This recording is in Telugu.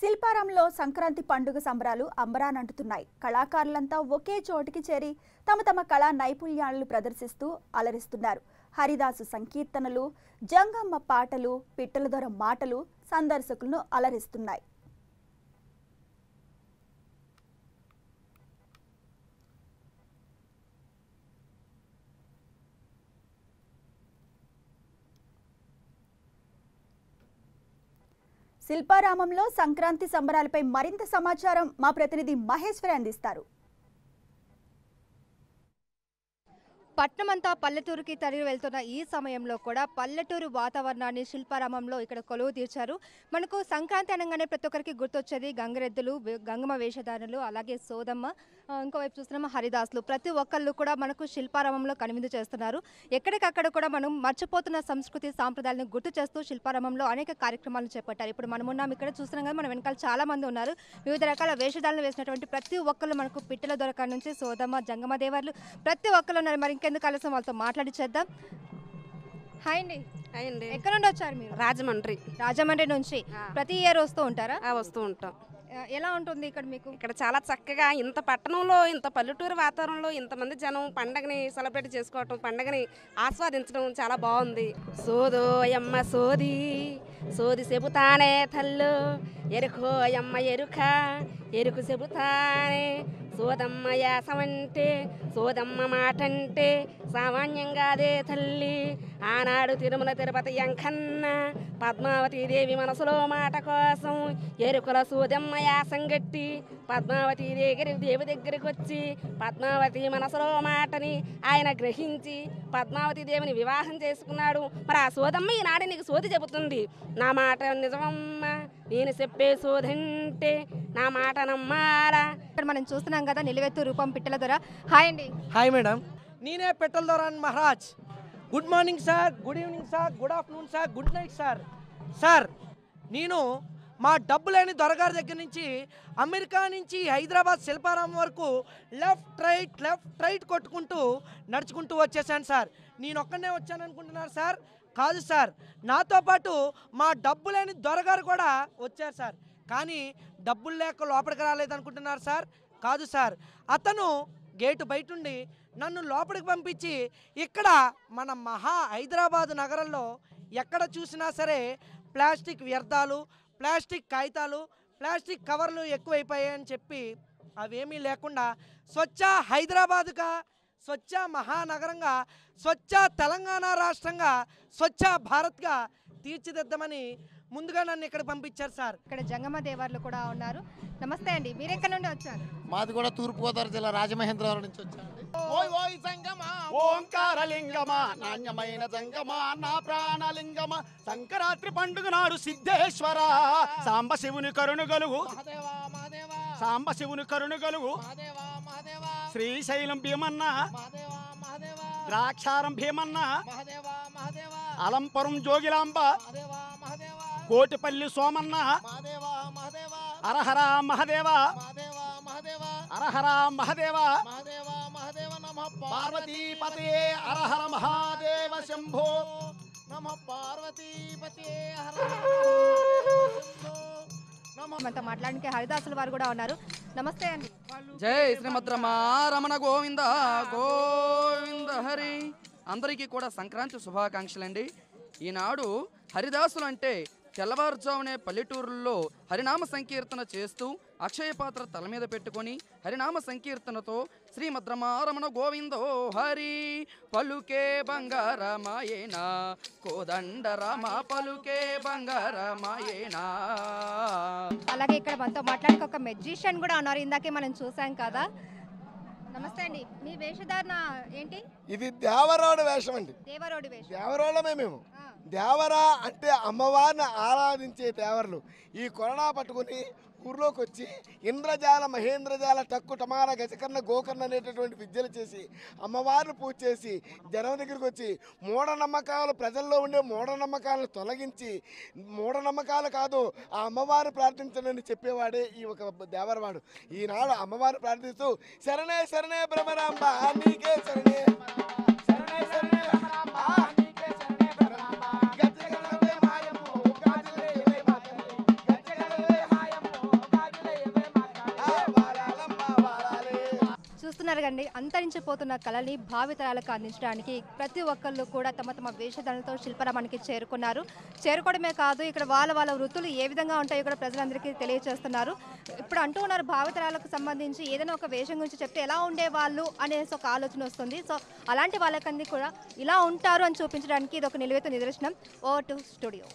శిల్పారాంలో సంక్రాంతి పండుగ సంబరాలు అంబరానంటుతున్నాయి. కళాకారులంతా ఒకే చోటికి చేరి తమ తమ కళా నైపుణ్యాలను ప్రదర్శిస్తూ అలరిస్తున్నారు. హరిదాసు సంకీర్తనలు, జంగమ్మ పాటలు, పిట్టలదొర మాటలు సందర్శకులను అలరిస్తున్నాయి. శిల్పారామంలో సంక్రాంతి సంబరాలపై మరింత సమాచారం మా ప్రతినిధి మహేశ్వరి అందిస్తారు. పట్నమంతా పల్లెటూరుకి తరలి వెళ్తున్న ఈ సమయంలో కూడా పల్లెటూరు వాతావరణాన్ని శిల్పారామంలో ఇక్కడ కొలువు తీర్చారు. మనకు సంక్రాంతి అనగానే ప్రతి ఒక్కరికి గుర్తొచ్చేది గంగరెద్దులు, గంగమ్మ వేషధారులు, అలాగే సోదమ్మ, ఇంకోవైపు చూస్తున్నాము హరిదాసులు. ప్రతి ఒక్కళ్ళు కూడా మనకు శిల్పారామంలో కనువిందు చేస్తున్నారు. ఎక్కడికక్కడ కూడా మనం మర్చిపోతున్న సంస్కృతి సాంప్రదాయాలను గుర్తు చేస్తూ శిల్పారామంలో అనేక కార్యక్రమాలను చేపట్టారు. ఇప్పుడు మనం ఉన్నాం, ఇక్కడ చూస్తున్నాం కదా, మన వెనకాల చాలా మంది ఉన్నారు. వివిధ రకాల వేషధారులు వేసినటువంటి ప్రతి ఒక్కళ్ళు మనకు పిట్టల దొరక నుంచి సోదమ్మ, జంగమ్మ దేవర్లు ప్రతి ఒక్కళ్ళు ఉన్నారు. మరి ఇంకెందుకు ఆలస్యం, వాళ్ళతో మాట్లాడి చేద్దాం. హాయ్ అండి. హాయ్ అండి. ఎక్కడ నుండి వచ్చారు మీరు? రాజమండ్రి నుంచి. ప్రతి ఇయర్ వస్తూ ఉంటారా? వస్తూ ఉంటాం. ఎలా ఉంటుంది ఇక్కడ మీకు? ఇక్కడ చాలా చక్కగా, ఇంత పట్టణంలో, ఇంత పల్లెటూరు వాతావరణంలో ఇంతమంది జనం పండగని సెలబ్రేట్ చేసుకోవటం, పండగని ఆస్వాదించడం చాలా బాగుంది. సోదోయమ్మ సోది సోది చెబుతానే తల్లు, ఎరుకోయమ్మ ఎరుక ఎరుకు చెబుతానే, సోదమ్మ యాసమంటే సోదమ్మ మాటంటే సామాన్యంగాదే తల్లి. ఆనాడు తిరుమల తిరుపతి ఎంకన్న పద్మావతి దేవి మనసులో మాట కోసం ఎరుకుల సోదమ్మ యాసం గట్టి పద్మావతి దేవి దగ్గరికి వచ్చి పద్మావతి మనసులో మాటని ఆయన గ్రహించి పద్మావతి దేవిని వివాహం చేసుకున్నాడు. మరి ఆ సోదమ్మ ఈనాడు నీకు సోది చెబుతుంది. నా మాట నిజమమ్మ, నేను చెప్పే సోదంటే నా మాట నమ్మాలా. ఇక్కడ మనం చూస్తున్నాం కదా, నిలువెత్తు రూపం పిట్టల దొర. హాయ్ అండి. హాయ్ మేడం, నేనే పిట్టల దొర Maharaj. Good morning sir, good evening sir, good afternoon sir, good night sir. Sir, నేను మా డబ్బు లేని దొరగారి దగ్గర నుంచి అమెరికా నుంచి హైదరాబాద్ శిల్పారామం వరకు లెఫ్ట్ రైట్ కొట్టుకుంటూ నడుచుకుంటూ వచ్చేసాను సార్. నేను ఒక్కనే వచ్చాను అనుకుంటున్నారు సార్? కాదు సార్, నాతో పాటు మా డబ్బు లేని దొరగారు కూడా వచ్చారు సార్. కానీ డబ్బులు లేక లోపలికి రాలేదనుకుంటున్నారు సార్? కాదు సార్, అతను గేటు బయటుండి నన్ను లోపలికి పంపించి ఇక్కడ మన హైదరాబాద్ నగరంలో ఎక్కడ చూసినా సరే ప్లాస్టిక్ వ్యర్థాలు, ప్లాస్టిక్ కాగితాలు, ప్లాస్టిక్ కవర్లు ఎక్కువైపోయాయని చెప్పి అవేమీ లేకుండా స్వచ్ఛ హైదరాబాద్గా, స్వచ్ఛ మహానగరంగా, స్వచ్ఛ తెలంగాణ రాష్ట్రంగా, స్వచ్ఛ భారత్గా తీర్చిదిద్దామని ముందుగా నన్ను ఇక్కడ పంపించారు సార్. ఇక్కడ జంగమ్మ దేవర్లు కూడా ఉన్నారు. నమస్తే అండి, మీరు ఎక్కడ నుండి వచ్చారు? మాది కూడా తూర్పుగోదావరి జిల్లా రాజమహేంద్రవరం నుంచి వచ్చాను. ఓయ్ సంగమా ఓంకారలింగమా, నాణ్యమైన సంగమా, నా ప్రాణలింగమా, సంక్రాంతి పండుగ నాడు సిద్ధేశ్వర సాంబశివుని కరుణగలుగు, సాంబశివుని కరుణగలుగు, శ్రీశైలం భీమన్న, ద్రాక్షారం భీమన్న, అలంపురం జోగిలాంబ, కోటిపల్లి సోమన్న, అరహర మహదేవ, అరహర మహదేవ, పార్వతీపతే అరహర మహాదేవ శంభో నమ, పార్వతీపతే మనతో మాట్లాడడానికి హరిదాసుల వారు కూడా ఉన్నారు. నమస్తే అండి. జై శ్రీమద్రమారమణ గోవింద గోవింద హరి. అందరికీ కూడా సంక్రాంతి శుభాకాంక్షలు అండి. ఈనాడు హరిదాసులు అంటే తెల్లవారుజామునే పల్లెటూరుల్లో హరినామ సంకీర్తన చేస్తూ అక్షయ పాత్ర తల మీద పెట్టుకొని హరినామ సంకీర్తనతో శ్రీమద్రమారమణ గోవిందో హరి పలుకే బంగారమాయేనా, కోదండ రామ పలుకే బంగారమాయేనా. అలాగే ఇక్కడ మనతో మాట్లాడక ఒక మెజిషియన్ కూడా ఉన్నారు, ఇందాకే మనం చూసాం కదా. నమస్తే అండి, మీ వేషధారణ ఏంటి? ఇది దేవరోడు వేషం అండి. దేవరోడి వేషం. దేవరోళమే మేము. దేవరా అంటే అమ్మవారిని ఆరాధించే దేవర్లు. ఈ కొరడా పట్టుకుని ఊర్లోకి వచ్చి ఇంద్రజాల, మహేంద్రజాల, టక్కు, టమార, గజకర్ణ, గోకర్ణ అనేటటువంటి విద్యలు చేసి అమ్మవారిని పూజ చేసి జనం దగ్గరికి వచ్చి మూఢనమ్మకాలు, ప్రజల్లో ఉండే మూఢనమ్మకాలను తొలగించి, మూఢనమ్మకాలు కాదు ఆ అమ్మవారిని ప్రార్థించనని చెప్పేవాడే ఈ ఒక దేవరవాడు. ఈనాడు అమ్మవారిని ప్రార్థిస్తూ శరణే శరణే భ్రమరాంబ నీకే శరణే, శరణే శరణే భ్రమరాంబ నీకే శరణే భ్రమరాంబ, గజగణవే మాయము గాజులే మాయము, గజగణవే మాయము చూస్తున్నారు కండి, అంతరించిపోతున్న కళని భావితరాలకు అందించడానికి ప్రతి ఒక్కళ్ళు కూడా తమ తమ వేషధారణతో శిల్పారామానికి చేరుకోవడమే కాదు, ఇక్కడ వాళ్ళ వృత్తులు ఏ విధంగా ఉంటాయో కూడా ప్రజలందరికీ తెలియజేస్తున్నారు. ఇప్పుడు అంటూ ఉన్నారు భావితరాలకు సంబంధించి ఏదైనా ఒక వేషం గురించి చెప్తే ఎలా ఉండేవాళ్ళు అనేసి ఒక ఆలోచన వస్తుంది. సో అలాంటి వాళ్ళకందరికీ కూడా ఇలా ఉంటారు అని చూపించడానికి ఇది ఒక నిలువెత్తు నిదర్శనం. Over to studio.